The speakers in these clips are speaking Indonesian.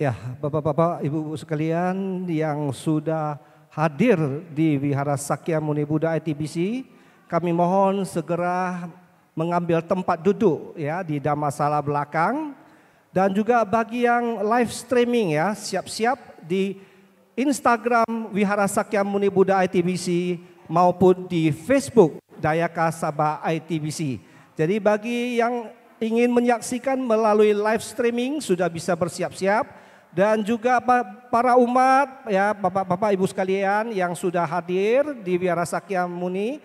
Ya, Bapak-bapak, Ibu-ibu sekalian yang sudah hadir di Wihara Sakya Muni Buddha ITBC, kami mohon segera mengambil tempat duduk ya di Dhammasala belakang, dan juga bagi yang live streaming ya, siap-siap di Instagram Wihara Sakya Muni Buddha ITBC maupun di Facebook Dayaka Sabha ITBC. Jadi bagi yang ingin menyaksikan melalui live streaming sudah bisa bersiap-siap. Dan juga para umat, ya Bapak-bapak Ibu sekalian yang sudah hadir di Wihara Sakya Muni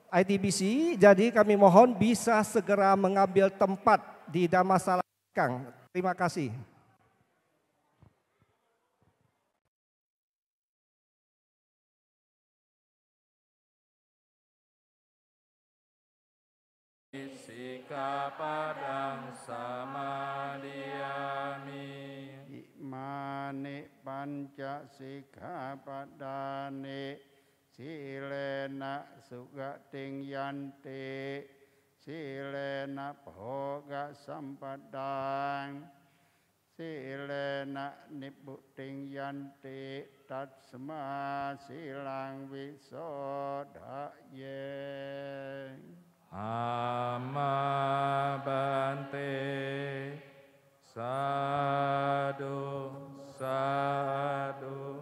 ITBC, jadi kami mohon bisa segera mengambil tempat di Dhammasala belakang. Terima kasih. Sikapadang samadhiyami. Imane panca sikapadane silena sugating yanti silena bhoga sampadang silena niputing yanti tatsma silang wisodaye. Amma bante sadu sadu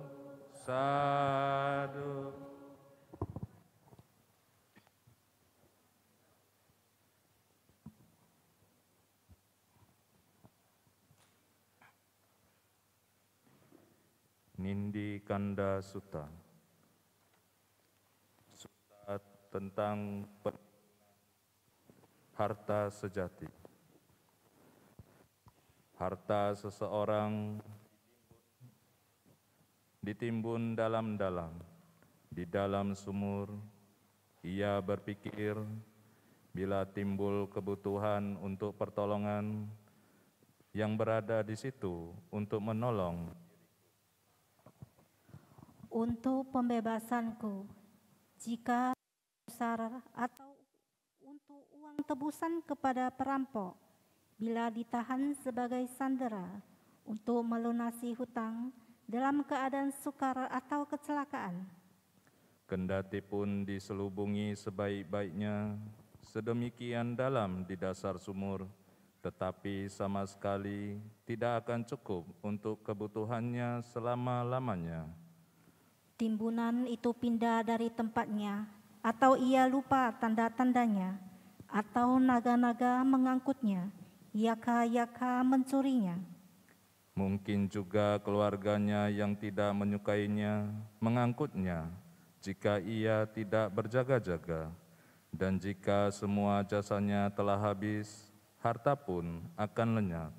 sadu. Nindi Kanda Sutta. Sutta tentang harta sejati. Harta seseorang ditimbun dalam-dalam, di dalam sumur. Ia berpikir bila timbul kebutuhan untuk pertolongan, yang berada di situ untuk menolong. Untuk pembebasanku, jika besar atau untuk uang tebusan kepada perampok, bila ditahan sebagai sandera untuk melunasi hutang dalam keadaan sukar atau kecelakaan. Kendati pun diselubungi sebaik-baiknya, sedemikian dalam di dasar sumur, tetapi sama sekali tidak akan cukup untuk kebutuhannya selama-lamanya. Timbunan itu pindah dari tempatnya, atau ia lupa tanda-tandanya, atau naga-naga mengangkutnya, yaka-yaka mencurinya. Mungkin juga keluarganya yang tidak menyukainya mengangkutnya jika ia tidak berjaga-jaga. Dan jika semua jasanya telah habis, harta pun akan lenyap.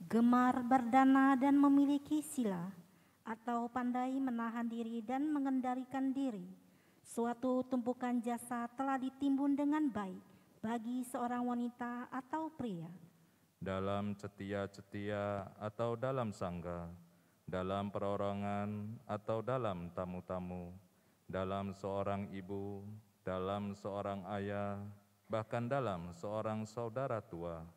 Gemar berdana dan memiliki sila, atau pandai menahan diri dan mengendalikan diri. Suatu tumpukan jasa telah ditimbun dengan baik bagi seorang wanita atau pria. Dalam cetia-cetia atau dalam sangga, dalam perorangan atau dalam tamu-tamu, dalam seorang ibu, dalam seorang ayah, bahkan dalam seorang saudara tua.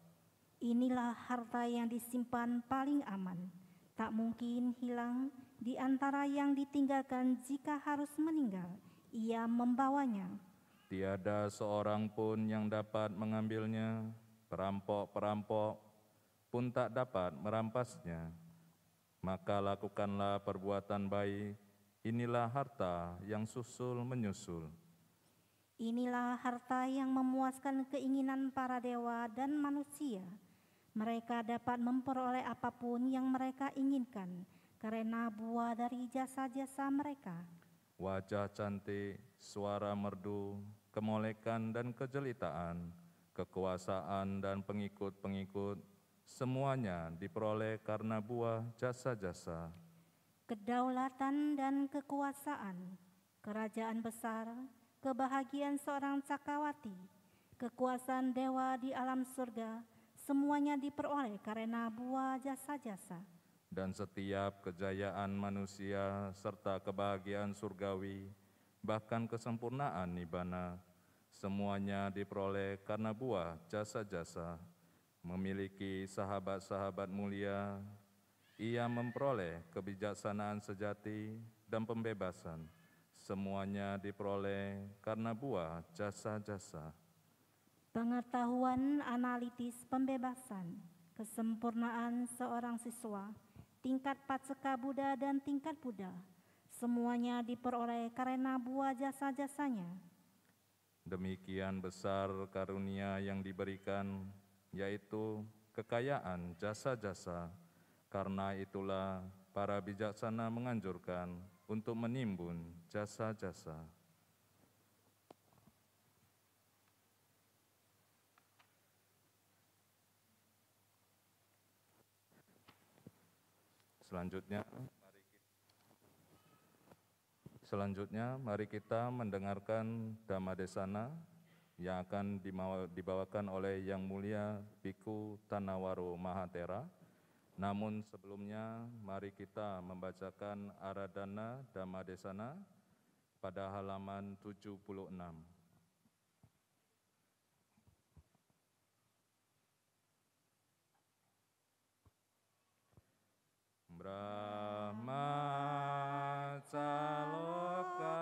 Inilah harta yang disimpan paling aman, tak mungkin hilang di antara yang ditinggalkan jika harus meninggal. Ia membawanya. Tiada seorang pun yang dapat mengambilnya, perampok-perampok pun tak dapat merampasnya. Maka lakukanlah perbuatan baik, inilah harta yang susul menyusul. Inilah harta yang memuaskan keinginan para dewa dan manusia. Mereka dapat memperoleh apapun yang mereka inginkan karena buah dari jasa-jasa mereka. Wajah cantik, suara merdu, kemolekan dan kejelitaan, kekuasaan dan pengikut-pengikut, semuanya diperoleh karena buah jasa-jasa. Kedaulatan dan kekuasaan, kerajaan besar, kebahagiaan seorang cakrawati, kekuasaan dewa di alam surga, semuanya diperoleh karena buah jasa-jasa. Dan setiap kejayaan manusia serta kebahagiaan surgawi, bahkan kesempurnaan nibbana, semuanya diperoleh karena buah jasa-jasa. Memiliki sahabat-sahabat mulia, ia memperoleh kebijaksanaan sejati dan pembebasan. Semuanya diperoleh karena buah jasa-jasa. Pengetahuan analitis pembebasan, kesempurnaan seorang siswa, tingkat Pacceka Buddha dan tingkat Buddha, semuanya diperoleh karena buah jasa-jasanya. Demikian besar karunia yang diberikan, yaitu kekayaan jasa-jasa. Karena itulah para bijaksana menganjurkan untuk menimbun jasa-jasa. Selanjutnya, mari kita mendengarkan Dhammadesana yang akan dibawakan oleh Yang Mulia Bhikkhu Tanawaro Mahathera. Namun sebelumnya, mari kita membacakan Aradhana Dhammadesana pada halaman 76. Brahmacaloka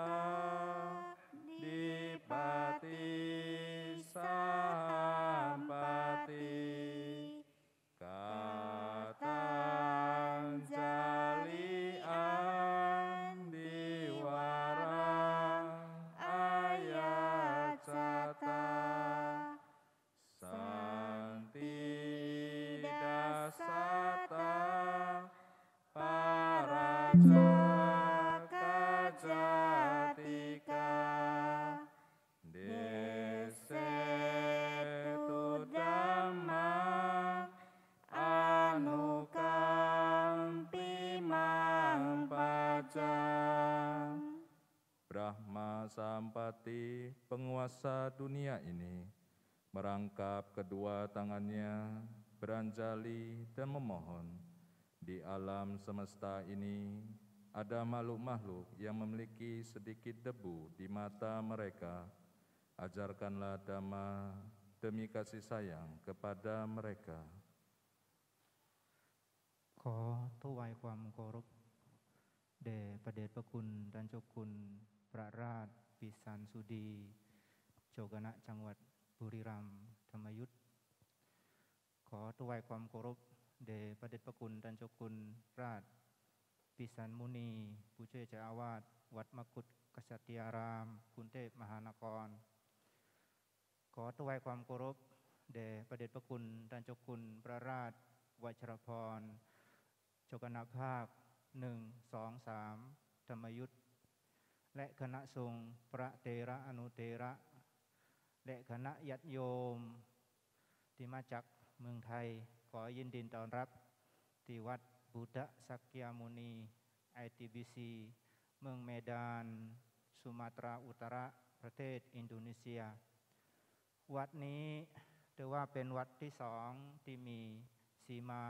dipati sampati katanjalian diwara ayacata santi dasata Parajaka jatika desetu dhamma anukampi mampajang. Brahma Sampati, penguasa dunia ini, merangkap kedua tangannya, beranjali dan memohon. Di alam semesta ini, ada makhluk-makhluk yang memiliki sedikit debu di mata mereka. Ajarkanlah Dhamma demi kasih sayang kepada mereka. ขอถวายความเคารพแด่พระเดชพระคุณท่านเจ้าคุณพระราชปิสารสุดีเจ้าคณะจังหวัดบุรีรัมย์ธรรมยุทธขอถวายความเคารพแด่พระเดชพระคุณท่านเจ้าคุณราชปิสารมุนีผู้ช่วยเจ้าอาวาสวัดมกุฏกษัตริยารามกรุงเทพมหานครขอถวายความเคารพแด่พระเดชพระคุณท่านเจ้าคุณพระราชวชิรพรเจ้าคณะภาค1 2 3 ธรรมยุทธและคณะสงฆ์พระเถระอนุเถระและคณะญาติโยมที่มาจากเมืองไทยขอยินดีต้อนรับที่วัดบุดะสักยมุนี ITBC เมืองเมดานสุมาตราอุตระประเทศอินโดนีเซียวัดนี้ถือว่าเป็นวัดที่สองที่มีสีมา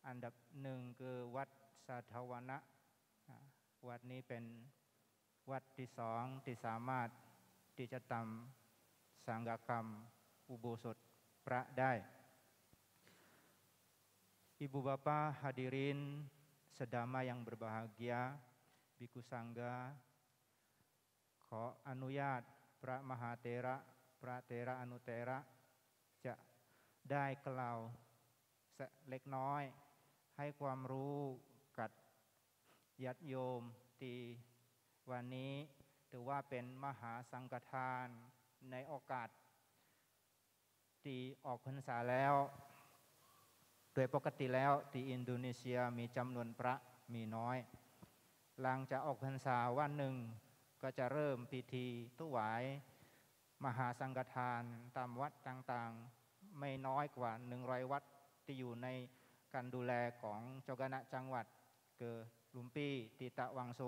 อันดับหนึ่งคือวัดสัทธวนะวัดนี้เป็นวัดที่สองที่สามารถที่จะทำสังฆกรรมอุโบสถพระได้ Ibu Bapak hadirin sedama yang berbahagia, Bhikkhu Sangha ขออนุญาตพระมหาเถระพระเถระอนุเถระจะได้กล่าวเล็กน้อยให้ความรู้กับญาติโยมที่วันนี้ถือว่าเป็นมหาสังฆทานในโอกาสที่ออกพรรษาแล้วโดยปกติแล้วที่อินโดนีเซียมีจำนวนพระมีน้อยหลังจากออกพรรษาวันหนึ่งก็จะเริ่มพิธีถวายมหาสังฆทานตามวัดต่างๆไม่น้อยกว่า100วัดที่อยู่ในการดูแลของเจ้าคณะจังหวัดคือลุมปีติตะวังโซ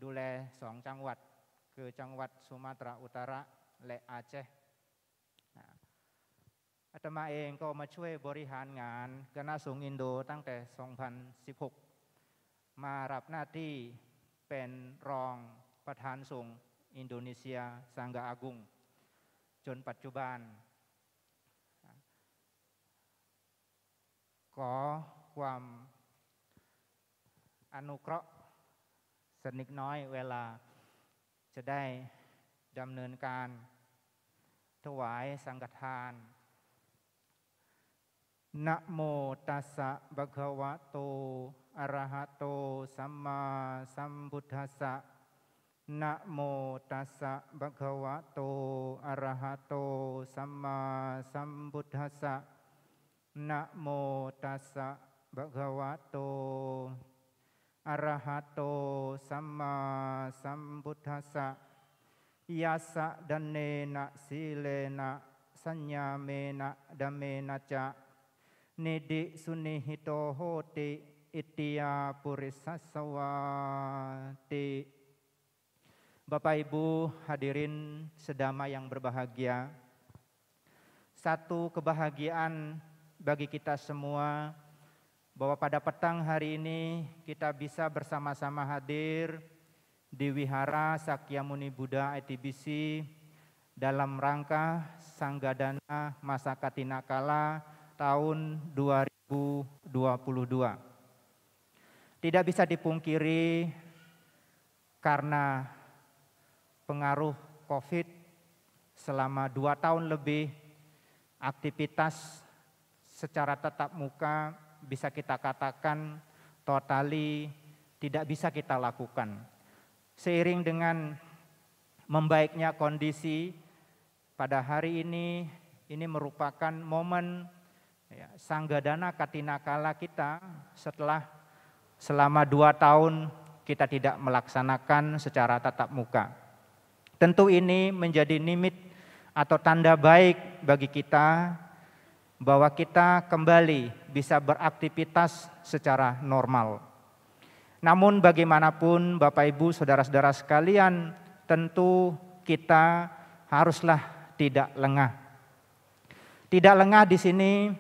ดูแล2จังหวัดคือจังหวัดสุมาตราอุตระและอาเจอาตมาเองก็มาช่วยบริหารงานคณะสงฆ์อินโดตั้งแต่ 2016 มารับหน้าที่เป็นรองประธานสงฆ์อินโดนีเซียสังฆอากุงจนปัจจุบันขอ ความอนุเคราะห์สักนิดน้อยเวลาจะได้ดำเนินการถวายสังฆทานนะโมตัสสะภะคะวะโตอะระหะโตสัมมาสัมพุทธัสสะนะโมตัสสะภะคะวะโตอะระหะโตสัมมาสัมพุทธัสสะนะโมตัสสะภะคะวะโตอะระหะโตสัมมาสัมพุทธัสสะยัสสะดะเนนะสีเลนะสัญญาเมนะดะเมนะจะนิดิสุนิหิโตโหติอิติยาปุริสัสสวาติ Bapak Ibu hadirin sedama yang berbahagia, satu kebahagiaan bagi kita semua bahwa pada petang hari ini kita bisa bersama-sama hadir di Wihara Sakyamuni Buddha ITBC dalam rangka Sanggadana Masa Katinakala tahun 2022. Tidak bisa dipungkiri karena pengaruh COVID selama 2 tahun lebih, aktivitas secara tatap muka bisa kita katakan totali tidak bisa kita lakukan. Seiring dengan membaiknya kondisi pada hari ini merupakan momen Sanggadana Katinakala kita setelah selama 2 tahun kita tidak melaksanakan secara tatap muka. Tentu ini menjadi nimit atau tanda baik bagi kita bahwa kita kembali bisa beraktivitas secara normal. Namun bagaimanapun Bapak Ibu saudara-saudara sekalian, tentu kita haruslah tidak lengah. Tidak lengah di sini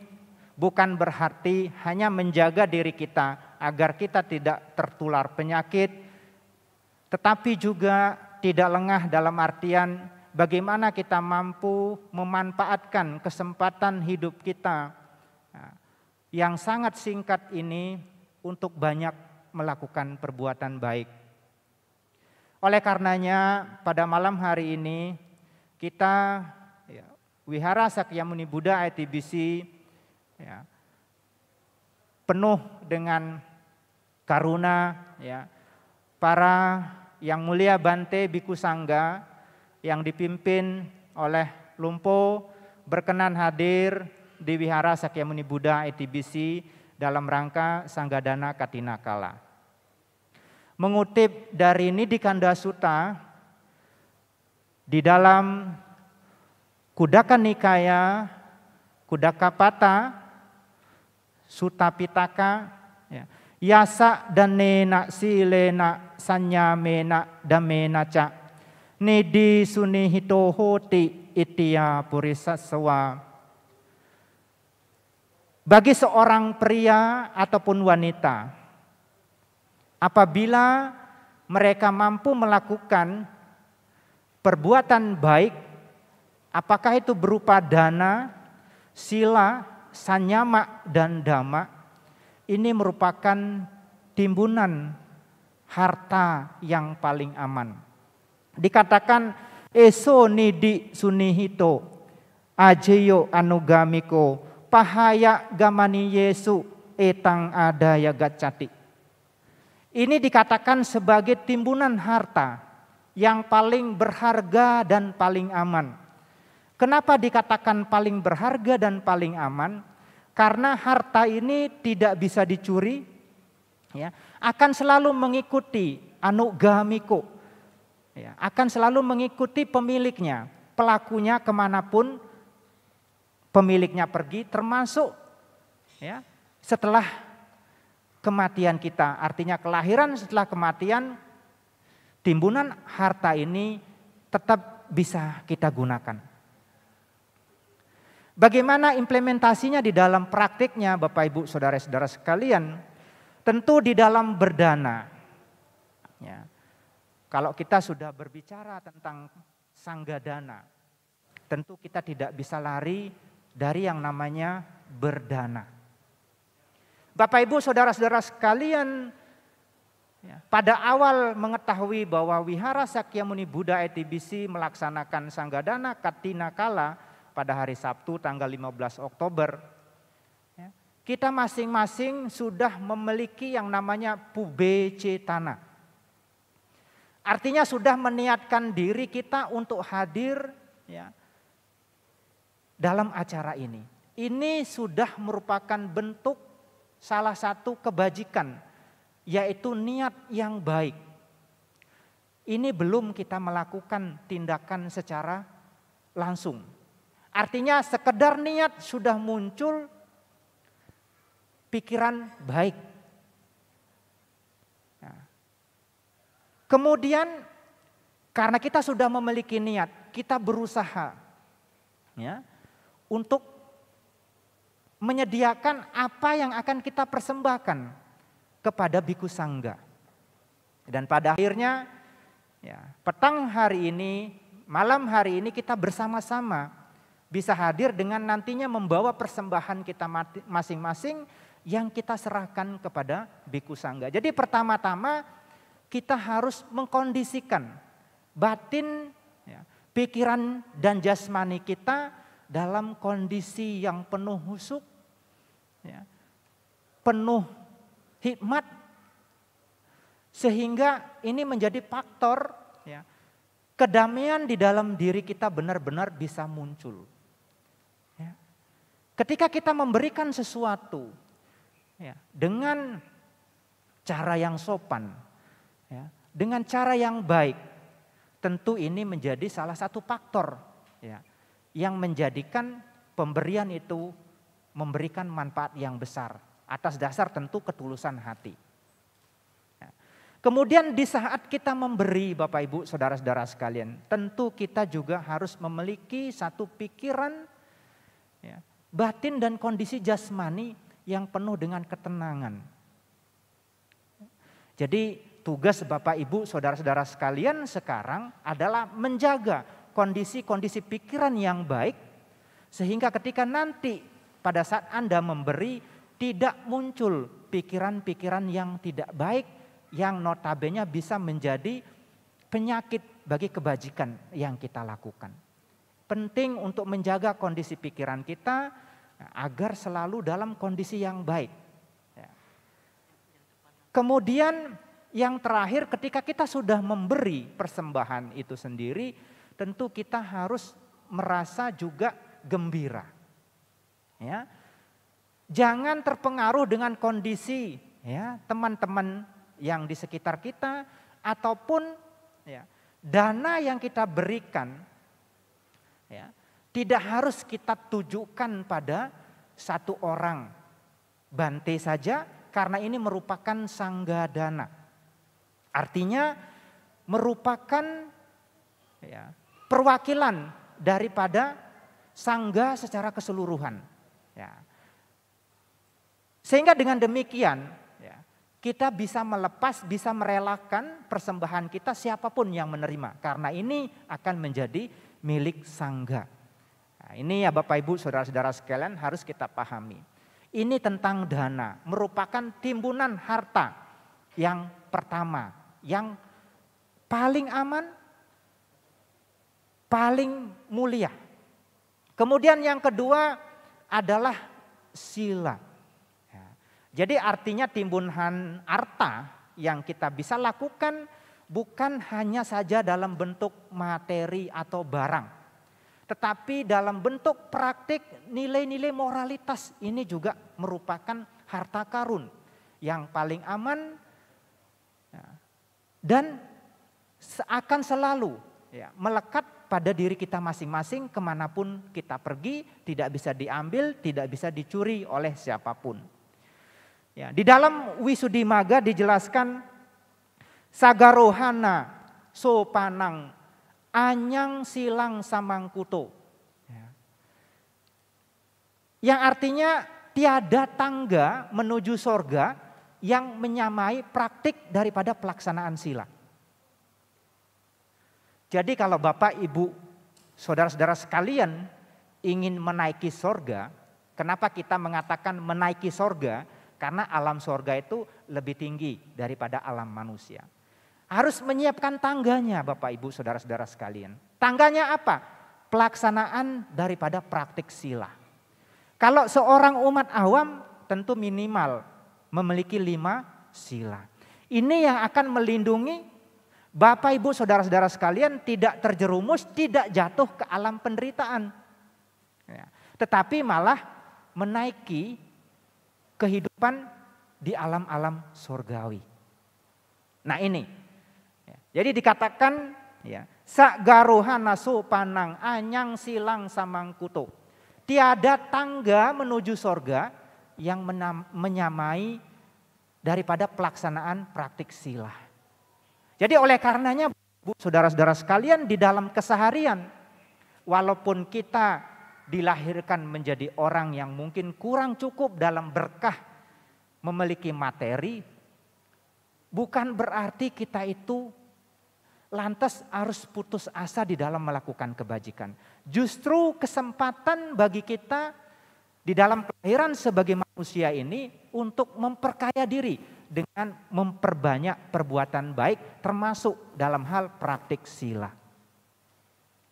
bukan berarti hanya menjaga diri kita agar kita tidak tertular penyakit, tetapi juga tidak lengah dalam artian bagaimana kita mampu memanfaatkan kesempatan hidup kita yang sangat singkat ini untuk banyak melakukan perbuatan baik. Oleh karenanya pada malam hari ini kita Wihara Sakyamuni Buddha ITBC penuh dengan karuna para yang mulia Bante Biku Sangga yang dipimpin oleh Lumpo berkenan hadir di Wihara Sakyamuni Buddha ITBC dalam rangka Sanggadana Katinakala. Mengutip dari Nidikanda Sutta di dalam Kudaka Nikaya Kudakapata Sutta Pitaka Yasa danena silena sanyamena damena ca nidi sunihito hoti itiya purisaswa. Bagi seorang pria ataupun wanita, apabila mereka mampu melakukan perbuatan baik, apakah itu berupa dana, sila, sanyama, dan dhamma, ini merupakan timbunan harta yang paling aman. Dikatakan eso nidi sunihito ajeyo anugamiko pahaya gamani Yesu etang adaya gacati. Ini dikatakan sebagai timbunan harta yang paling berharga dan paling aman. Kenapa dikatakan paling berharga dan paling aman? Karena harta ini tidak bisa dicuri, akan selalu mengikuti anugamiko, akan selalu mengikuti pemiliknya, pelakunya kemanapun pemiliknya pergi, termasuk setelah kematian kita, artinya kelahiran setelah kematian, timbunan harta ini tetap bisa kita gunakan. Bagaimana implementasinya di dalam praktiknya Bapak Ibu saudara-saudara sekalian? Tentu di dalam berdana. Kalau kita sudah berbicara tentang sanggadana, tentu kita tidak bisa lari dari yang namanya berdana. Bapak Ibu Saudara-saudara sekalian, pada awal mengetahui bahwa Wihara Sakyamuni Buddha ITBC melaksanakan Sanggadana Katinakala pada hari Sabtu tanggal 15 Oktober, kita masing-masing sudah memiliki yang namanya Pube Cetana. Artinya sudah meniatkan diri kita untuk hadir dalam acara ini. Ini sudah merupakan bentuk salah satu kebajikan, yaitu niat yang baik. Ini belum kita melakukan tindakan secara langsung. Artinya sekedar niat sudah muncul pikiran baik. Kemudian karena kita sudah memiliki niat, kita berusaha untuk menyediakan apa yang akan kita persembahkan kepada Biku Sangga. Dan pada akhirnya petang hari ini, malam hari ini kita bersama-sama bisa hadir dengan nantinya membawa persembahan kita masing-masing yang kita serahkan kepada Biku Sangga. Jadi pertama-tama kita harus mengkondisikan batin, pikiran dan jasmani kita dalam kondisi yang penuh husuk, penuh hikmat, sehingga ini menjadi faktor kedamaian di dalam diri kita benar-benar bisa muncul. Ketika kita memberikan sesuatu dengan cara yang sopan, dengan cara yang baik, tentu ini menjadi salah satu faktor yang menjadikan pemberian itu memberikan manfaat yang besar atas dasar tentu ketulusan hati. Kemudian di saat kita memberi, Bapak Ibu Saudara-saudara sekalian, tentu kita juga harus memiliki satu pikiran, batin dan kondisi jasmani yang penuh dengan ketenangan. Jadi tugas Bapak Ibu Saudara-saudara sekalian sekarang adalah menjaga kondisi-kondisi pikiran yang baik, sehingga ketika nanti pada saat Anda memberi tidak muncul pikiran-pikiran yang tidak baik yang notabene bisa menjadi penyakit bagi kebajikan yang kita lakukan. Penting untuk menjaga kondisi pikiran kita agar selalu dalam kondisi yang baik. Kemudian yang terakhir, ketika kita sudah memberi persembahan itu sendiri, tentu kita harus merasa juga gembira. Jangan terpengaruh dengan kondisi teman-teman yang di sekitar kita ataupun dana yang kita berikan tidak harus kita tujukan pada satu orang bante saja, karena ini merupakan sanggadana. Artinya merupakan perwakilan daripada sangga secara keseluruhan. Sehingga dengan demikian kita bisa melepas, bisa merelakan persembahan kita siapapun yang menerima. Karena ini akan menjadi milik sangga. Nah, ini ya Bapak Ibu Saudara-saudara sekalian harus kita pahami. Ini tentang dana, merupakan timbunan harta yang pertama, yang paling aman, paling mulia. Kemudian yang kedua adalah sila. Jadi artinya timbunan harta yang kita bisa lakukan bukan hanya saja dalam bentuk materi atau barang, tetapi dalam bentuk praktik nilai-nilai moralitas. Ini juga merupakan harta karun yang paling aman dan akan selalu melekat pada diri kita masing-masing kemanapun kita pergi, tidak bisa diambil, tidak bisa dicuri oleh siapapun. Di dalam Wisuddhimagga dijelaskan sagarohana sopanang anyang silang samangkuto. Yang artinya tiada tangga menuju sorga yang menyamai praktik daripada pelaksanaan sila. Jadi kalau Bapak, Ibu, Saudara-saudara sekalian ingin menaiki sorga, kenapa kita mengatakan menaiki sorga? Karena alam sorga itu lebih tinggi daripada alam manusia. Harus menyiapkan tangganya Bapak Ibu Saudara-saudara sekalian. Tangganya apa? Pelaksanaan daripada praktik sila. Kalau seorang umat awam tentu minimal memiliki 5 sila. Ini yang akan melindungi Bapak Ibu Saudara-saudara sekalian tidak terjerumus, tidak jatuh ke alam penderitaan. Ya. Tetapi malah menaiki kehidupan di alam-alam surgawi. Nah ini, ya. Jadi dikatakan ya, sak garuhana su panang anyang silang samangkuto. Tiada tangga menuju surga yang menyamai daripada pelaksanaan praktik sila. Jadi oleh karenanya saudara-saudara sekalian di dalam keseharian, walaupun kita dilahirkan menjadi orang yang mungkin kurang cukup dalam berkah memiliki materi, bukan berarti kita itu lantas harus putus asa di dalam melakukan kebajikan. Justru kesempatan bagi kita di dalam kelahiran sebagai manusia ini untuk memperkaya diri dengan memperbanyak perbuatan baik termasuk dalam hal praktik sila.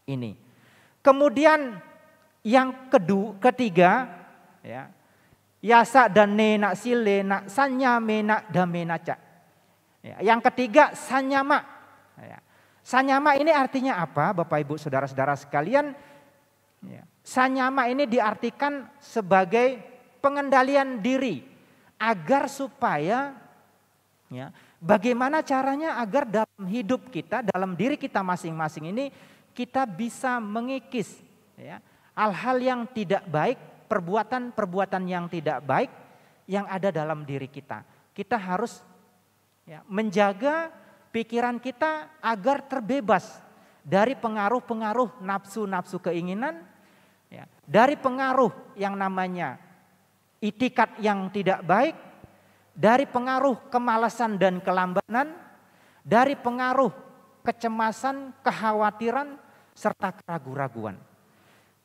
Ini. Kemudian yang ketiga, ya, yasa dan nena silena sanyamena damenaca. Ya, yang ketiga sanyama. Ya. Sanyama ini artinya apa Bapak Ibu Saudara-saudara sekalian? Ya. Sanyama ini diartikan sebagai pengendalian diri agar supaya ya, bagaimana caranya agar dalam hidup kita, dalam diri kita masing-masing ini kita bisa mengikis ya, hal-hal yang tidak baik, perbuatan-perbuatan yang tidak baik yang ada dalam diri kita. Kita harus ya, menjaga pikiran kita agar terbebas dari pengaruh-pengaruh nafsu-nafsu keinginan, ya, dari pengaruh yang namanya itikat yang tidak baik, dari pengaruh kemalasan dan kelambanan, dari pengaruh kecemasan, kekhawatiran, serta keraguan-raguan.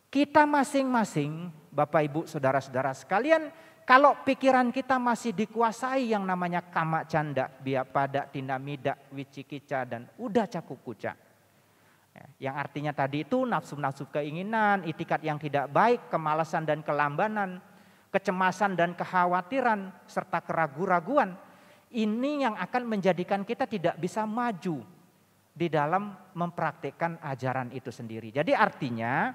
Kita masing-masing, Bapak Ibu Saudara-saudara sekalian, kalau pikiran kita masih dikuasai yang namanya kama canda, biapada, tinamida, wicikica, dan udah cakukuca. Yang artinya tadi itu nafsu-nafsu keinginan, itikat yang tidak baik, kemalasan dan kelambanan, kecemasan dan kekhawatiran, serta keraguan-raguan. Ini yang akan menjadikan kita tidak bisa maju di dalam mempraktikkan ajaran itu sendiri. Jadi artinya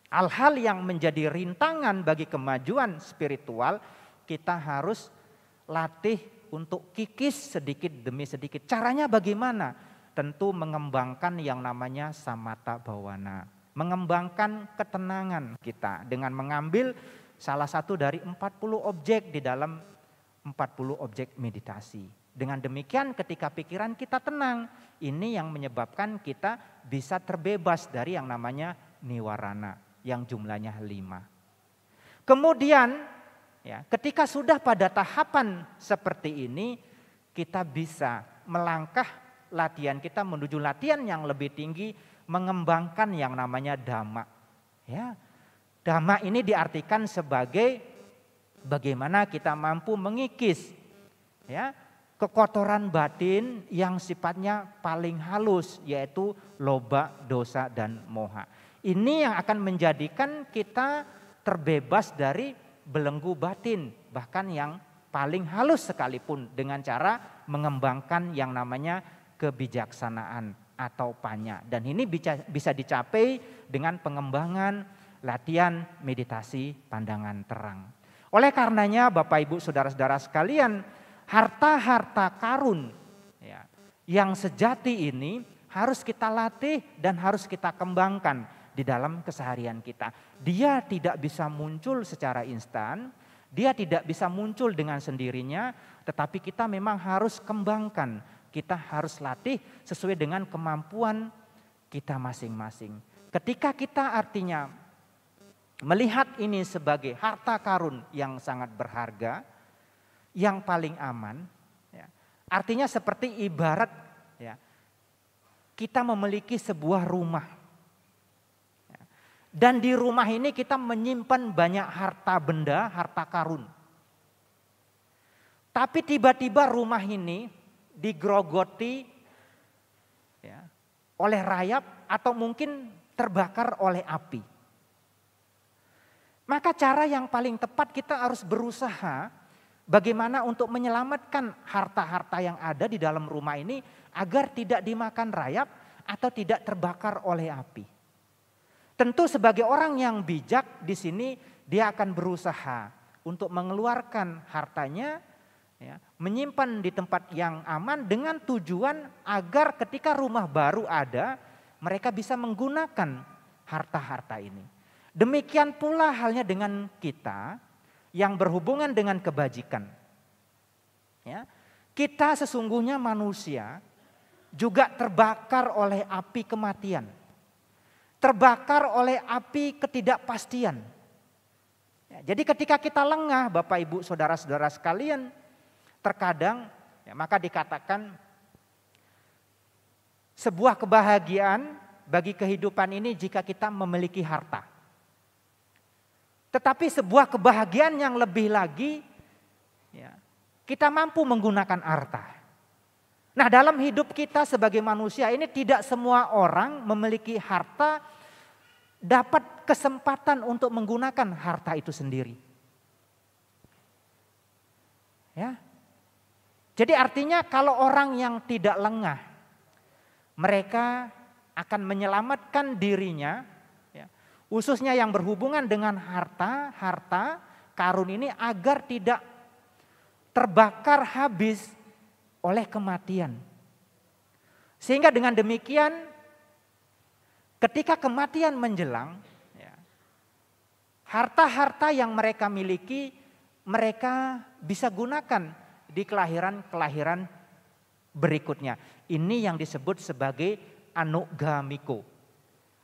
hal-hal yang menjadi rintangan bagi kemajuan spiritual kita harus latih untuk kikis sedikit demi sedikit. Caranya bagaimana? Tentu mengembangkan yang namanya samatha bhawana. Mengembangkan ketenangan kita dengan mengambil salah satu dari 40 objek di dalam 40 objek meditasi. Dengan demikian ketika pikiran kita tenang, ini yang menyebabkan kita bisa terbebas dari yang namanya niwarana yang jumlahnya 5. Kemudian ya, ketika sudah pada tahapan seperti ini, kita bisa melangkah latihan kita menuju latihan yang lebih tinggi, mengembangkan yang namanya dhamma. Ya, dhamma ini diartikan sebagai bagaimana kita mampu mengikis ya, kekotoran batin yang sifatnya paling halus, yaitu loba, dosa, dan moha. Ini yang akan menjadikan kita terbebas dari belenggu batin, bahkan yang paling halus sekalipun dengan cara mengembangkan yang namanya kebijaksanaan atau panya. Dan ini bisa dicapai dengan pengembangan latihan meditasi pandangan terang. Oleh karenanya Bapak Ibu Saudara-saudara sekalian, harta-harta karun ya, yang sejati ini harus kita latih dan harus kita kembangkan di dalam keseharian kita. Dia tidak bisa muncul secara instan, dia tidak bisa muncul dengan sendirinya, tetapi kita memang harus kembangkan, kita harus latih sesuai dengan kemampuan kita masing-masing. Ketika kita artinya melihat ini sebagai harta karun yang sangat berharga, yang paling aman, ya, artinya seperti ibarat ya, kita memiliki sebuah rumah. Dan di rumah ini kita menyimpan banyak harta benda, harta karun. Tapi tiba-tiba rumah ini digerogoti ya, oleh rayap atau mungkin terbakar oleh api. Maka cara yang paling tepat kita harus berusaha bagaimana untuk menyelamatkan harta-harta yang ada di dalam rumah ini agar tidak dimakan rayap atau tidak terbakar oleh api. Tentu sebagai orang yang bijak di sini dia akan berusaha untuk mengeluarkan hartanya, ya, menyimpan di tempat yang aman dengan tujuan agar ketika rumah baru ada, mereka bisa menggunakan harta-harta ini. Demikian pula halnya dengan kita yang berhubungan dengan kebajikan. Ya, kita sesungguhnya manusia juga terbakar oleh api kematian. Terbakar oleh api ketidakpastian. Ya, jadi ketika kita lengah Bapak Ibu Saudara-saudara sekalian, terkadang ya, maka dikatakan sebuah kebahagiaan bagi kehidupan ini jika kita memiliki harta. Tetapi sebuah kebahagiaan yang lebih lagi ya, kita mampu menggunakan harta. Nah, dalam hidup kita sebagai manusia ini tidak semua orang memiliki harta dapat kesempatan untuk menggunakan harta itu sendiri. Ya. Jadi artinya kalau orang yang tidak lengah, mereka akan menyelamatkan dirinya, ya, khususnya yang berhubungan dengan harta karun ini agar tidak terbakar habis oleh kematian. Sehingga dengan demikian ketika kematian menjelang, ya, harta-harta yang mereka miliki mereka bisa gunakan di kelahiran-kelahiran berikutnya. Ini yang disebut sebagai anugamiko,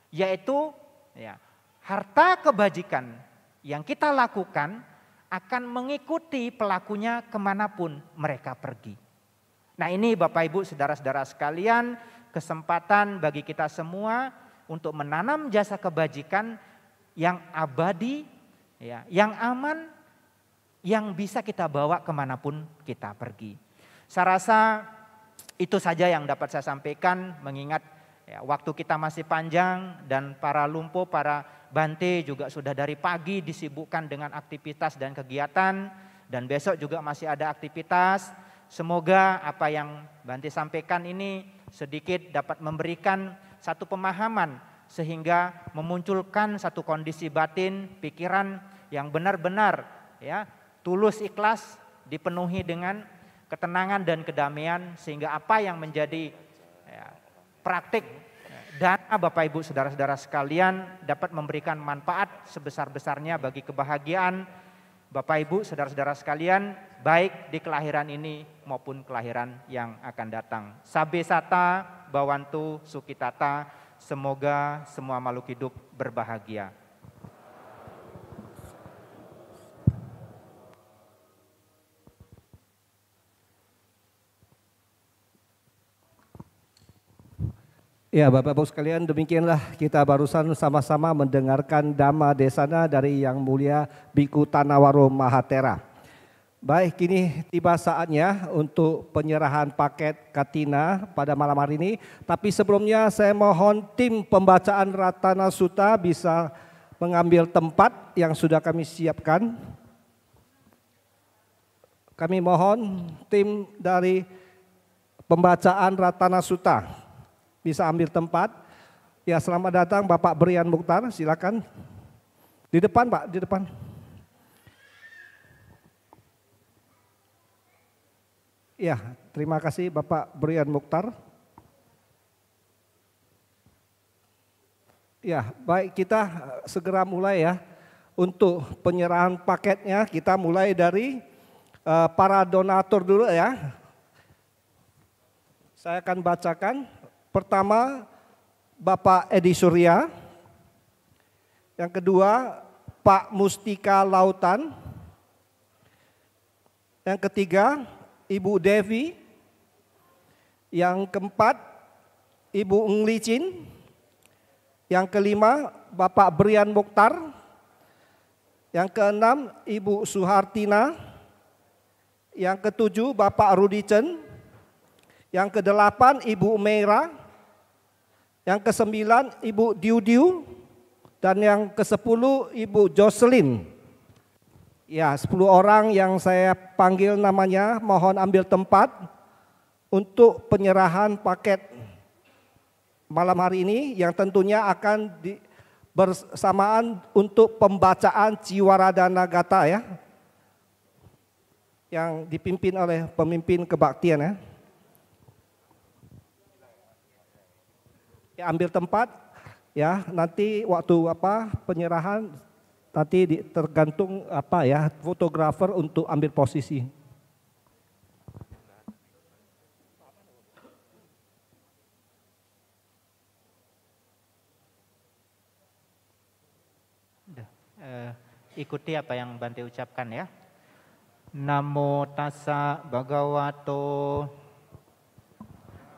yaitu ya, harta kebajikan yang kita lakukan akan mengikuti pelakunya kemanapun mereka pergi. Nah, ini Bapak Ibu Saudara-saudara sekalian, kesempatan bagi kita semua untuk menanam jasa kebajikan yang abadi, ya, yang aman, yang bisa kita bawa kemanapun kita pergi. Saya rasa itu saja yang dapat saya sampaikan, mengingat ya, waktu kita masih panjang dan para lumpuh, para Bante juga sudah dari pagi disibukkan dengan aktivitas dan kegiatan, dan besok juga masih ada aktivitas. Semoga apa yang Bante sampaikan ini sedikit dapat memberikan satu pemahaman sehingga memunculkan satu kondisi batin, pikiran yang benar-benar ya, tulus ikhlas, dipenuhi dengan ketenangan dan kedamaian, sehingga apa yang menjadi ya, praktik dana Bapak Ibu Saudara-saudara sekalian dapat memberikan manfaat sebesar-besarnya bagi kebahagiaan Bapak Ibu Saudara-saudara sekalian, baik di kelahiran ini maupun kelahiran yang akan datang. Sabe sata, bawantu, sukitata, semoga semua makhluk hidup berbahagia. Ya, Bapak-Ibu sekalian, demikianlah kita barusan sama-sama mendengarkan Dhamma Desana dari Yang Mulia Biku Tanawaro Mahatera. Baik, kini tiba saatnya untuk penyerahan paket Katina pada malam hari ini. Tapi sebelumnya saya mohon tim pembacaan Ratana Sutta bisa mengambil tempat yang sudah kami siapkan. Kami mohon tim dari pembacaan Ratana Sutta bisa ambil tempat. Ya, selamat datang Bapak Brian Mukhtar, silakan. Di depan Pak, di depan. Ya, terima kasih Bapak Brian Mukhtar. Ya, baik, kita segera mulai ya. Untuk penyerahan paketnya kita mulai dari para donatur dulu ya. Saya akan bacakan. Pertama, Bapak Edi Surya. Yang kedua, Pak Mustika Lautan. Yang ketiga, Ibu Devi. Yang keempat, Ibu Nglicin. Yang kelima, Bapak Brian Mukhtar. Yang keenam, Ibu Suhartina. Yang ke-7 Bapak Rudi Chen. Yang ke-8 Ibu Meira. Yang ke-9 Ibu Diu. Dan yang ke-10 Ibu Jocelyn. Ya, 10 orang yang saya panggil namanya, mohon ambil tempat untuk penyerahan paket malam hari ini yang tentunya akan bersamaan untuk pembacaan Ciwaradana Gata ya. Yang dipimpin oleh pemimpin kebaktian ya. Ya, ambil tempat ya, nanti waktu penyerahan nanti tergantung fotografer untuk ambil posisi. Ikuti apa yang Bante ucapkan ya. Namo tassa bhagavato.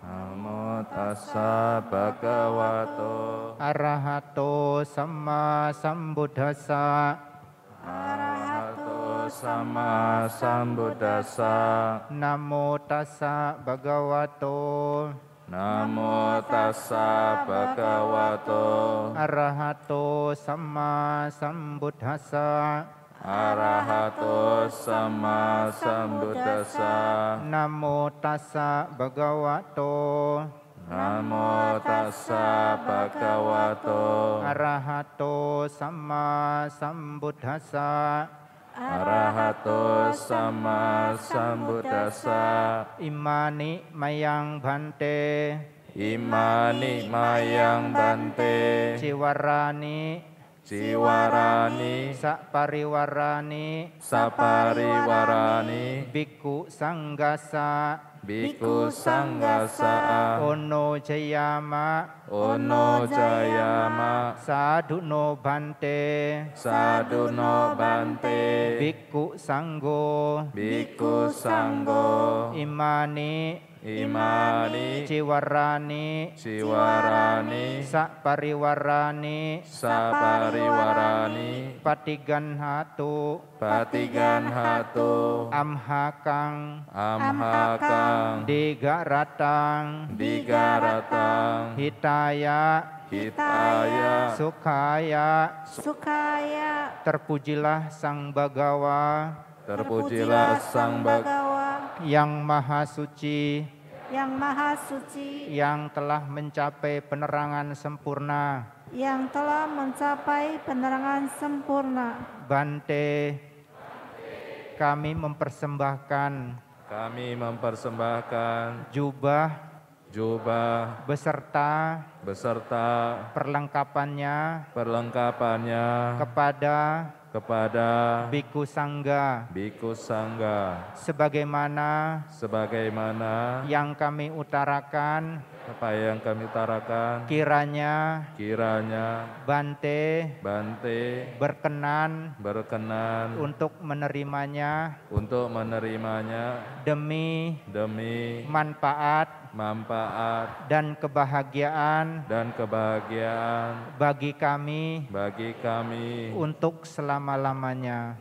Namo tassa bhagavato. Arahato sama sambuddhassa. Arahato sama sambuddhassa. Namo tassa bhagavato. Namo tassa bhagavato. Arahato sama sambuddhassa. Arahato sama sambuddhassa. Namo tassa bhagavato. Namo tassa bhagavato. Arahato sama sambuddhassa. Arahato sama sambuddhassa. Imani mayang bhante. Imani mayang bante. Ciwarani. Ciwarani. Sapariwarani. Sapariwarani. Bhikkhu sanggasa. Bhikkhu sanggasa. Ono jayama. Ono jayama. Sadhuno bhante. Sadhuno bante. Bhikkhu sanggo. Bhikkhu sanggo. Imani. Imani. Ciwarani. Ciwarani. Sapariwarani. Sapariwarani. Patiganhatu. Patiganhatu. Amhakang. Amhakang. Digaratang. Digaratang. Hitaya. Hitaya. Sukhaya. Sukaya. Terpujilah Sang Bagawa. Terpujilah Sang Bagawa. Yang Maha Suci. Yang Maha Suci. Yang telah mencapai penerangan sempurna. Yang telah mencapai penerangan sempurna. Bante, kami mempersembahkan. Kami mempersembahkan Jubah. Jubah. Beserta. Perlengkapannya. Kepada Bhikkhu Sangga. Bhikkhu Sangga. Sebagaimana Yang kami utarakan. Kiranya Bante berkenan untuk menerimanya demi manfaat dan kebahagiaan bagi kami untuk selama-lamanya.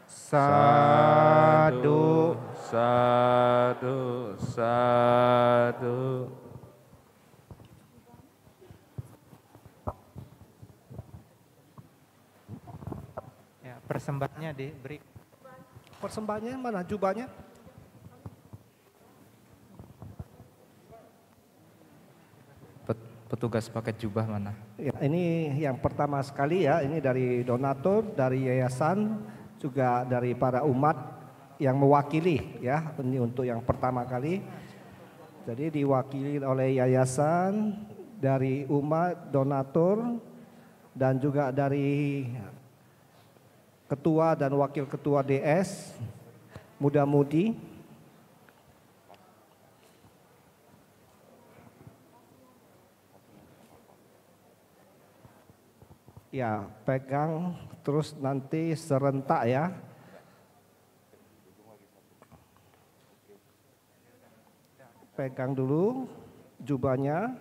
Sadu. Sadu. Sadu. Ya, persembahannya diberi. Persembahannya mana jubahnya? Petugas paket jubah mana? Ya, ini yang pertama sekali ya, ini dari donatur, dari yayasan, juga dari para umat yang mewakili ya, ini untuk yang pertama kali. Jadi diwakili oleh yayasan, dari umat, donatur, dan juga dari ketua dan wakil ketua DS, muda-mudi. Ya, pegang terus nanti serentak ya. Pegang dulu jubahnya.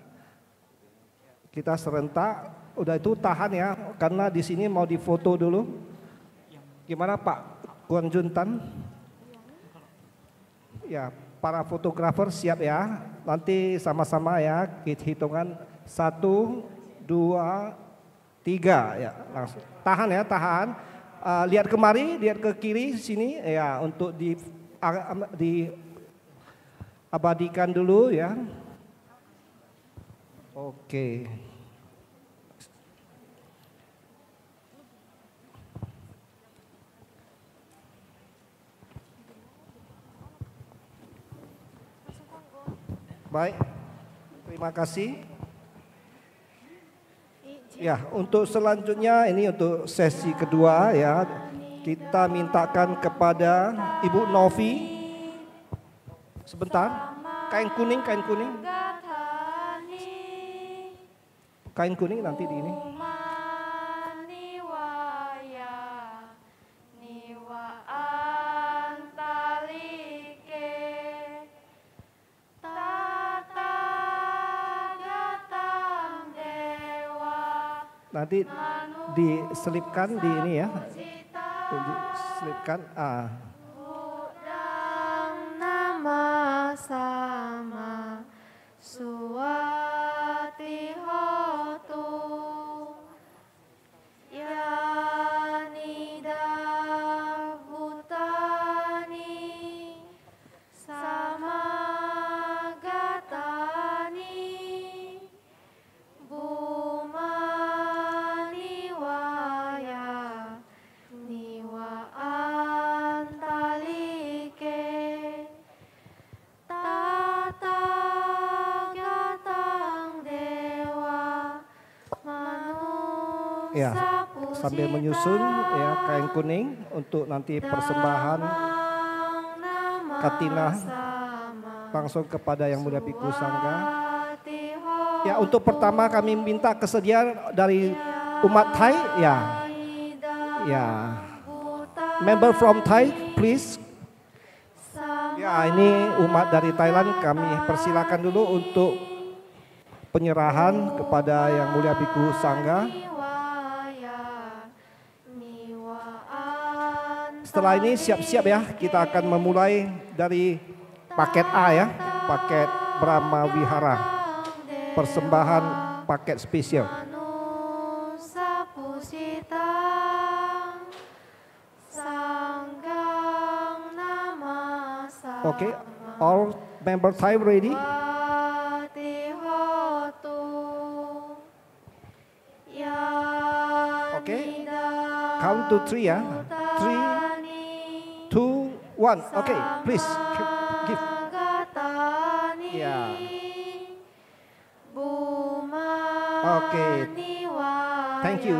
Kita serentak, udah itu tahan ya, karena di sini mau difoto dulu. Gimana Pak? Kuan Juntan. Ya, para fotografer siap ya. Nanti sama-sama ya, hitungan 1, 2, 3 ya, langsung. Tahan ya, tahan. Lihat kemari, lihat ke kiri sini ya, untuk diabadikan dulu ya. Oke. Baik, terima kasih. Ya, untuk selanjutnya ini untuk sesi kedua ya, kita mintakan kepada Ibu Novi sebentar, kain kuning nanti di ini. Nanti diselipkan di ini ya, diselipkan. Nama sama suwati hotu yanida butani sama gatani bumani waya niwa antalike tata gatang dewa manusia Ya, sambil menyusun ya kain kuning untuk nanti persembahan katina langsung kepada Yang Mulia Bhikkhu Sangha. Ya, untuk pertama kami minta kesediaan dari umat Thai ya. Ya. Member from Thai, please. Ya, ini umat dari Thailand, kami persilakan dulu untuk penyerahan kepada Yang Mulia Bhikkhu Sangha. Setelah ini siap-siap ya, kita akan memulai dari paket A ya, paket Brahma Wihara, persembahan paket spesial. Oke, all member Thai ready? Oke, count to 3 ya, 3, 2, 1. Oke, please give. Ya. Oke, thank you.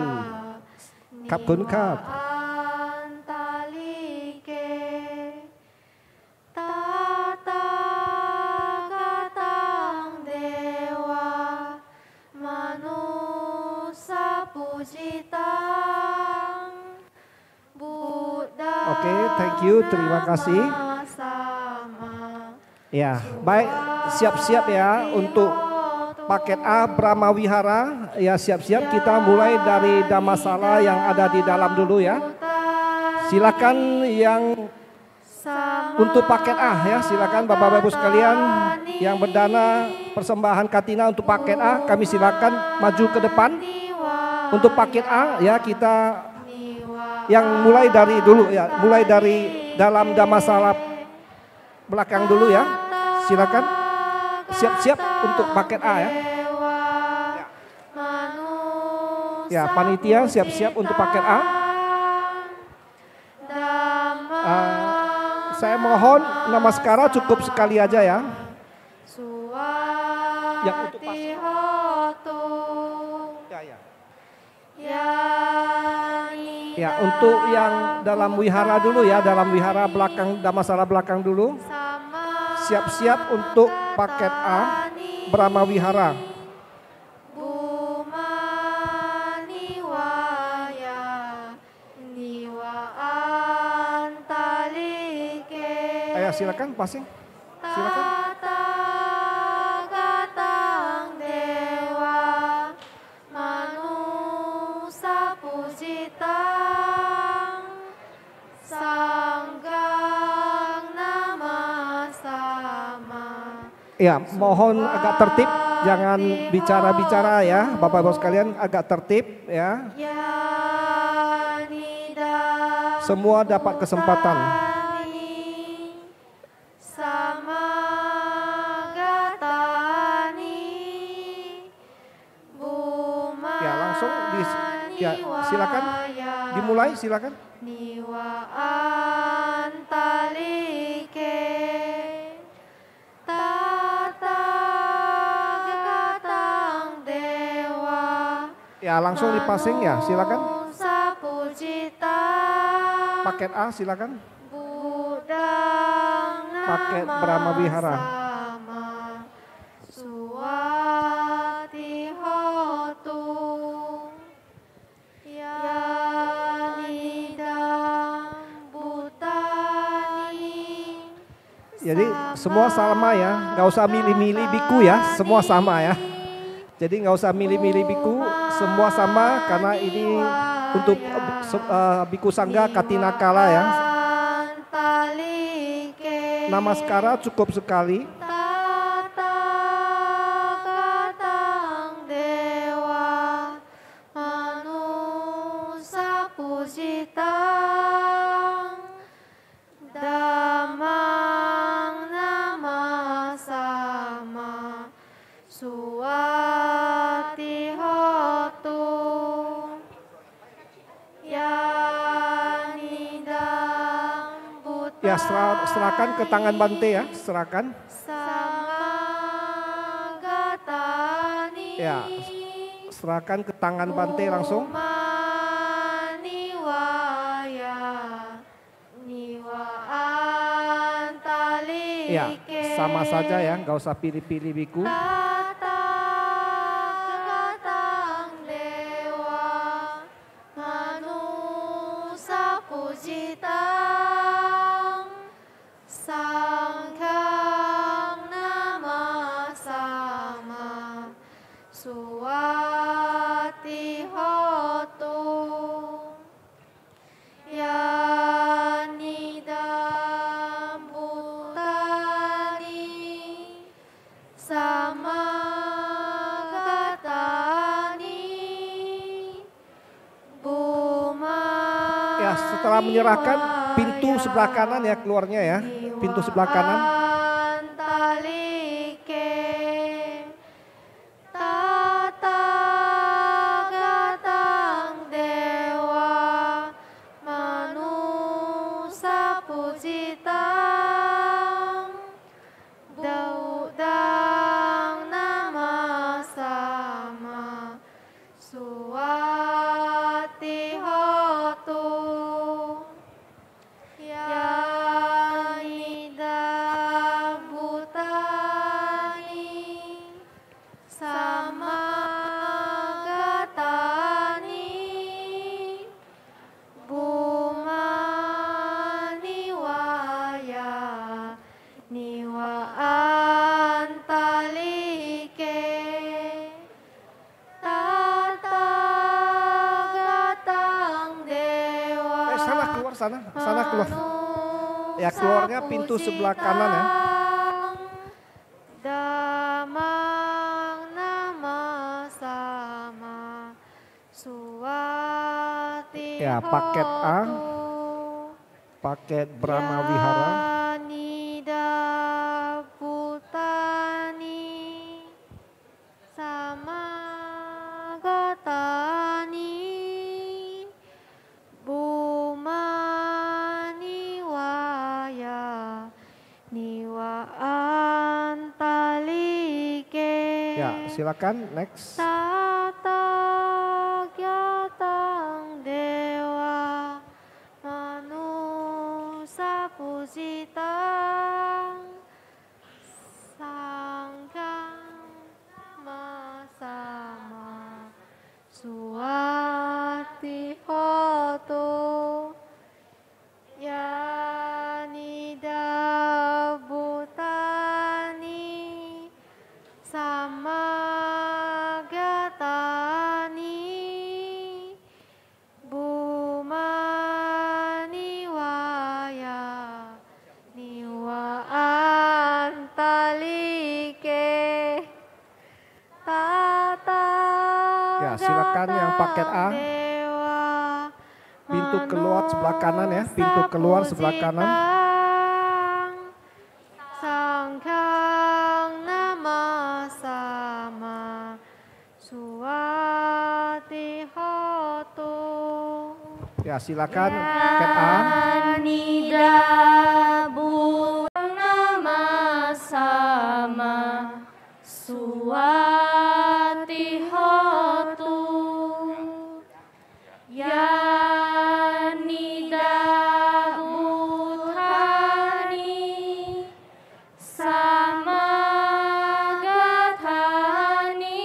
ขอบคุณครับ Oke, thank you, terima kasih. Ya, baik, siap-siap ya untuk paket A Brahma Wihara. Ya, siap-siap, kita mulai dari Dhammasala yang ada di dalam dulu ya. Silakan yang untuk paket A ya, silakan Bapak Ibu sekalian yang berdana persembahan katina untuk paket A, kami silakan maju ke depan. Untuk paket A ya, kita yang mulai dari dulu ya, mulai dari dalam Dhammasala belakang dulu ya. Silakan siap-siap untuk paket A ya. Ya, panitia siap-siap untuk paket A. Saya mohon namaskara cukup sekali aja ya. Yang untuk pas. Ya, untuk yang dalam wihara dulu ya, dalam wihara belakang, Dhammasala belakang dulu. Siap-siap untuk paket A, Brahma Wihara. Ayo silakan passing, silakan. Sa Ya, mohon agak tertib, jangan bicara-bicara ya, Bapak Ibu sekalian, agak tertib ya. Semua dapat kesempatan. Ya, langsung ya, silakan dimulai, silakan. Ya, langsung dipasing ya, silakan. Paket A, silakan. Paket Brahma Vihara. Jadi semua sama ya, nggak usah milih-milih biku ya, semua sama ya. Jadi nggak usah milih-milih biku, semua sama karena ini untuk biku sangga Katinakala ya. Namaskara cukup sekali. Ya, serahkan ke tangan Bante ya, serahkan. Ya, serahkan ke tangan Bante langsung. Ya, sama saja ya, nggak usah pilih-pilih biku. Setelah menyerahkan, pintu sebelah kanan ya keluarnya ya, pintu sebelah kanan. Sana keluar. Ya, keluarnya pintu sebelah kanan ya. Ya, paket A, paket Brahma Vihara. Ya, silakan next. Ya, silakan yang paket A. Pintu keluar sebelah kanan ya, pintu keluar sebelah kanan. Sangkang nama sama suati hotu. Ya, silakan paket A. Nida bu nama sama suati hotu. Ya nida buthani sama gathani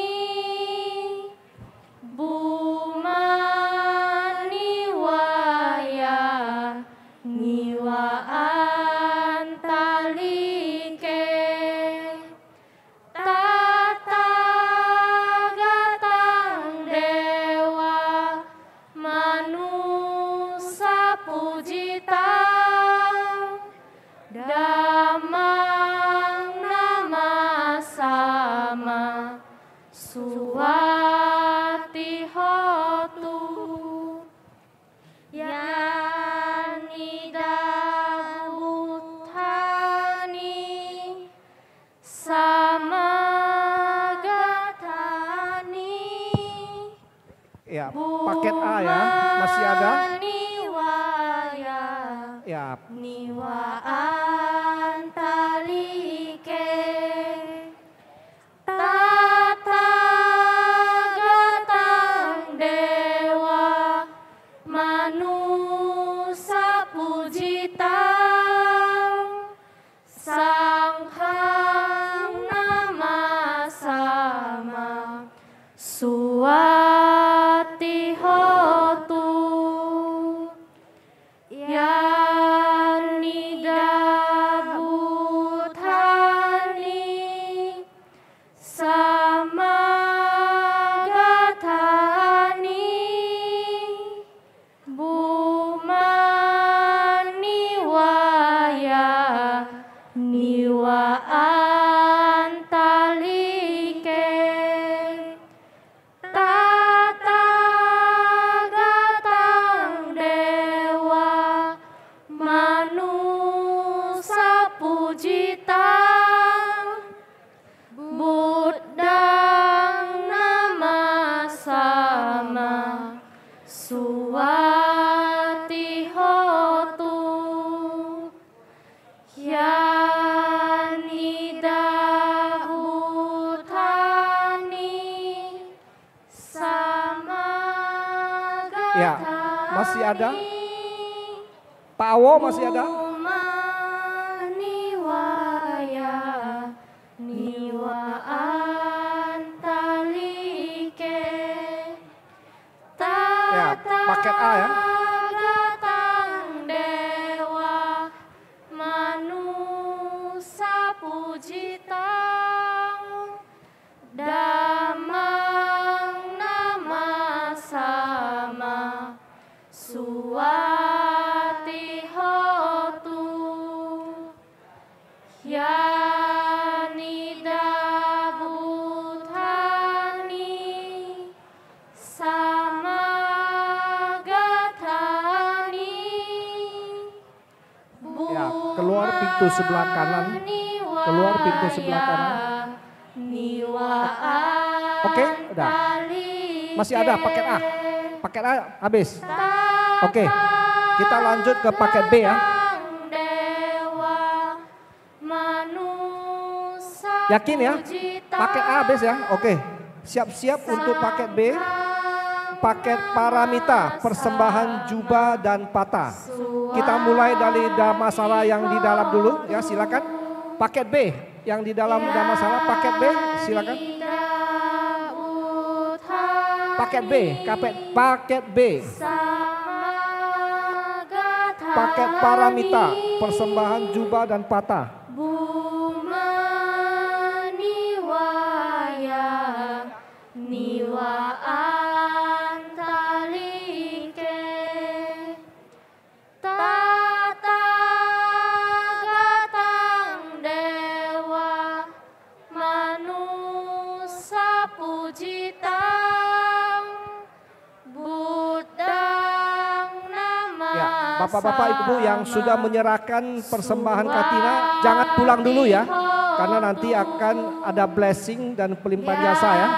bumani waya niwa antalike tata gatang dewa manusa pujita damang nama sama suwati hotu yanida buthani sama gathani. Ya, paket A ya, masih ada. Niwaya Ya, niwa antalike tata gatang dewa manusa pujita sanghang nama sama suwati hotu yanida buthani sama gathani bumani waya niwa antalike tata gatang dewa manusa pujita buddhang nama sama suwati hotu yanida buthani sama ya, masih ada. Pak Awo masih ada. Niwaya niwa antalike Ya, paket A ya. gatang dewa manusa pujita damang nama sama suwati hotu yanida buthani sama gathani Ya, keluar pintu sebelah kanan. Keluar pintu sebelah kanan. Oke, udah. Masih ada paket A. Paket A habis. Oke, kita lanjut ke paket B ya. Yakin ya? Paket A habis ya? Oke, siap-siap untuk paket B. Paket paramita, persembahan jubah dan patah. Kita mulai dari Dhammasala yang di dalam dulu ya, silakan. Paket B yang di dalam Dhammasala, paket B silakan. Paket B, paket B. Paket paramita, persembahan jubah dan patah. Niwa antalike tata gatang dewa manusa pujita Bapak-bapak, Ibu yang sudah menyerahkan persembahan Katina, jangan pulang dulu ya. Karena nanti akan ada blessing dan pelimpahan jasa ya.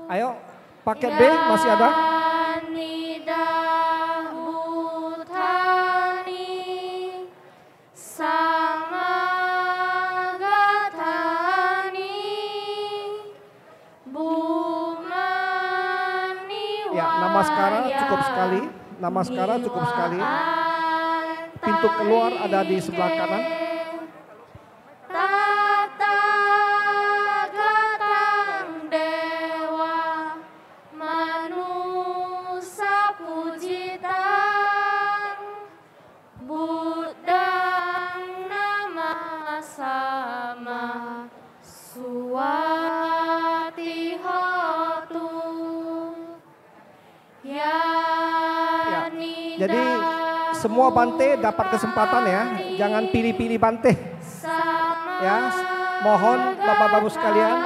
Ayo, paket B masih ada? Ya, Namaskara cukup sekali. Namaskara cukup sekali. Pintu keluar ada di sebelah kanan. Jadi semua bante dapat kesempatan ya, jangan pilih-pilih bante. Ya, mohon Bapak-Bapak sekalian,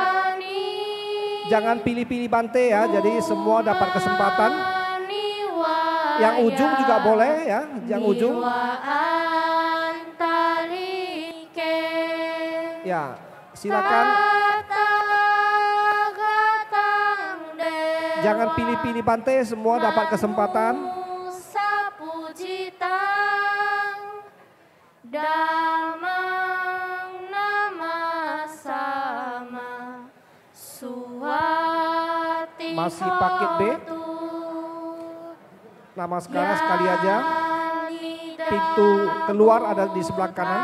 jangan pilih-pilih bante ya. Jadi semua dapat kesempatan. Yang ujung juga boleh ya, yang ujung. Ya, silakan. Jangan pilih-pilih bante, semua dapat kesempatan. Masih paket B. Namaskara sekali aja. Pintu keluar ada di sebelah kanan.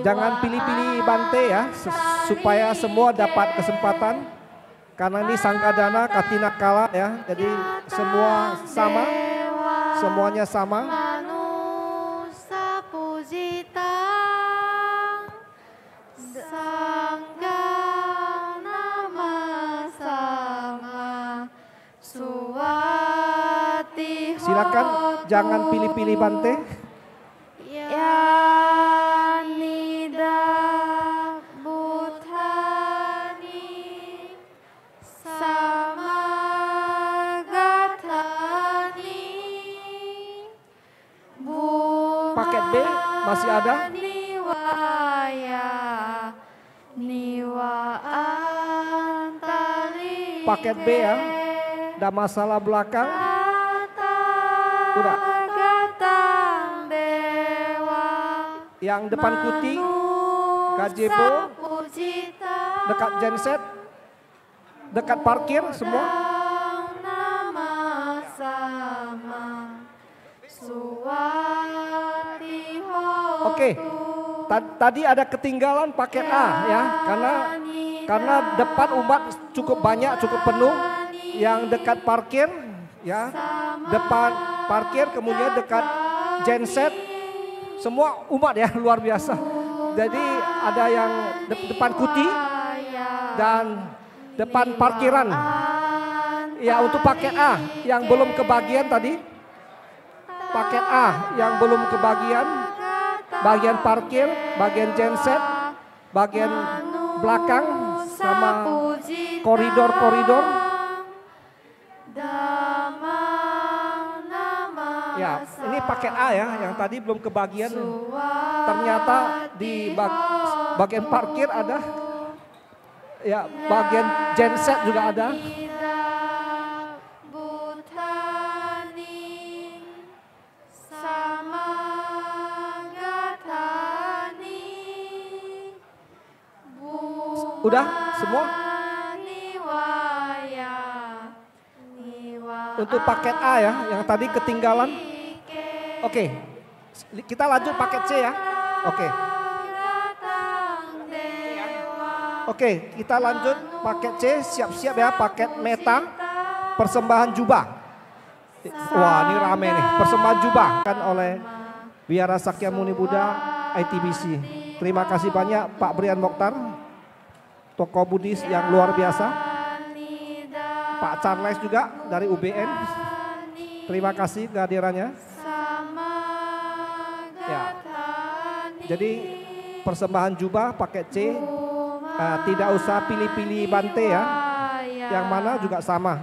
Jangan pilih-pilih bante ya, supaya semua dapat kesempatan. Karena ini Sanggadana Katina Kala ya, jadi semua sama, semuanya sama. Silakan, jangan pilih-pilih bante. Paket B masih ada. Paket B ya, ada masalah belakang. Udah. Yang depan kuti, gazebo, dekat genset, dekat parkir semua. Oke, tadi ada ketinggalan paket A ya, karena depan umat cukup banyak, cukup penuh. Yang dekat parkir ya, depan parkir, kemudian dekat genset, semua umat ya, luar biasa. Jadi ada yang depan kuti dan depan parkiran. Ya, untuk paket A yang belum kebagian tadi, paket A yang belum kebagian, bagian parkir, bagian genset, bagian belakang sama koridor-koridor. Ya, ini paket A ya, yang tadi belum kebagian. Ternyata di bagian parkir ada, ya, bagian genset juga ada. Udah semua? Untuk paket A ya, yang tadi ketinggalan. Oke, kita lanjut paket C ya. Oke, kita lanjut paket C, siap-siap ya, paket meta, persembahan jubah. Wah, ini rame nih, persembahan jubah kan oleh Wihara Sakyamuni Buddha ITBC. Terima kasih banyak Pak Brian Mokhtar, tokoh Buddhis yang luar biasa. Pak Charles juga dari UBN. Terima kasih kehadirannya. Ya. Jadi persembahan jubah paket C, tidak usah pilih-pilih bante ya. Yang mana juga sama.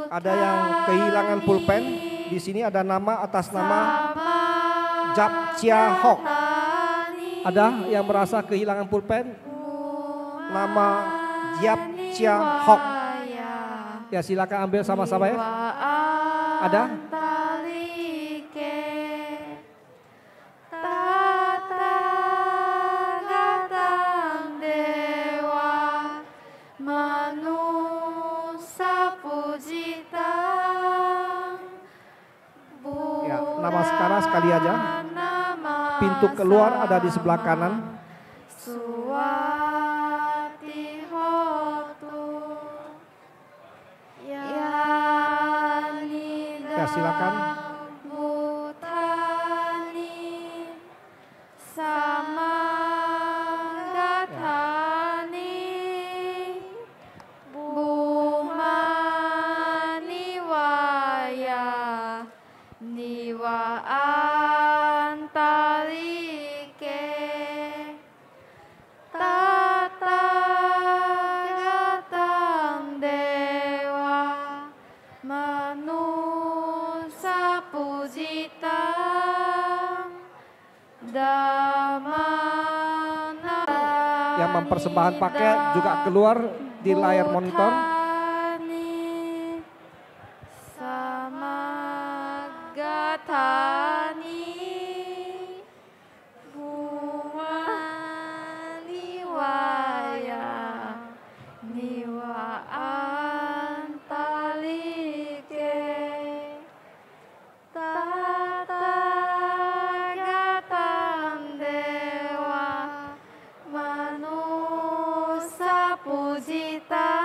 Ada yang kehilangan pulpen. Di sini ada nama atas nama Japcia Hok. Ada yang merasa kehilangan pulpen? Nama Japcia Hok. Ya, silakan ambil sama-sama ya. Ada? Nama sekarang sekali aja. Pintu keluar ada di sebelah kanan. Ya, silakan. Yang mempersembahkan paket juga keluar di layar monitor. Pujita